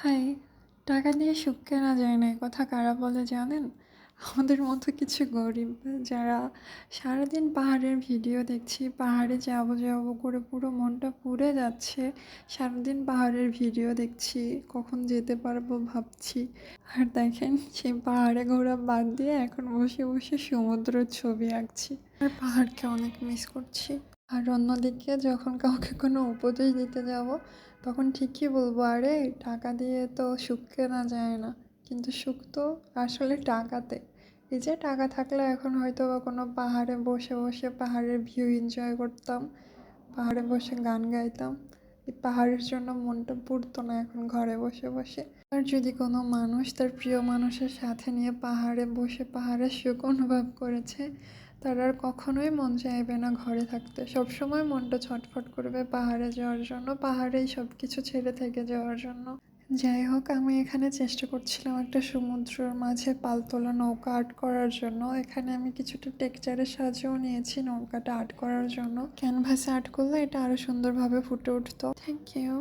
High! টাকা দিয়ে সুখ কেনা যায় না, এ কথা কারা বলে জানেন? আমাদের মতো কিছু গরিব যারা সারাদিন পাহাড়ের ভিডিও দেখছি, পাহাড়ে যাবো, যাবো করে পুরো মনটা পুড়ে যাচ্ছে। সারাদিন পাহাড়ের ভিডিও দেখছি, কখন যেতে পারবো ভাবছি। আর দেখেন সেই পাহাড়ে ঘোরা বাদ দিয়ে এখন বসে, বসে সমুদ্রের ছবি আঁকছি। আর পাহাড়কে অনেক মিস করছি। আর অন্যদিকে যখন কাউকে কোনো উপদেশ দিতে যাব, তখন ঠিকই বলবো, আরে টাকা দিয়ে তো সুখ কেনা যায় না। কিন্তু সুখ তো আসলে টাকাতে। এই যে টাকা থাকলে এখন হয়তো বা কোনো পাহাড়ে বসে বসে পাহাড়ের ভিউ এনজয় করতাম, পাহাড়ে বসে গান গাইতাম। এই পাহাড়ের জন্য মনটা পুড়তো না এখন ঘরে বসে বসে। আর যদি কোনো মানুষ তার প্রিয় মানুষের সাথে নিয়ে পাহাড়ে বসে পাহাড়ের সুখ অনুভব করেছে, তার আর কখনোই মন চাইবে না ঘরে থাকতে। সবসময় মনটা ছটফট করবে পাহাড়ে যাওয়ার জন্য, পাহাড়েই সব কিছু ছেড়ে থেকে যাওয়ার জন্য। যাই হোক, আমি এখানে চেষ্টা করছিলাম একটা সমুদ্রের মাঝে পালতোলা নৌকা আর্ট করার জন্য। এখানে আমি কিছুটা টেক্সচারের সাহায্যও নিয়েছি নৌকাটা আর্ট করার জন্য। ক্যানভাসে আর্ট করলে এটা আরও সুন্দরভাবে ফুটে উঠতো। Thank you.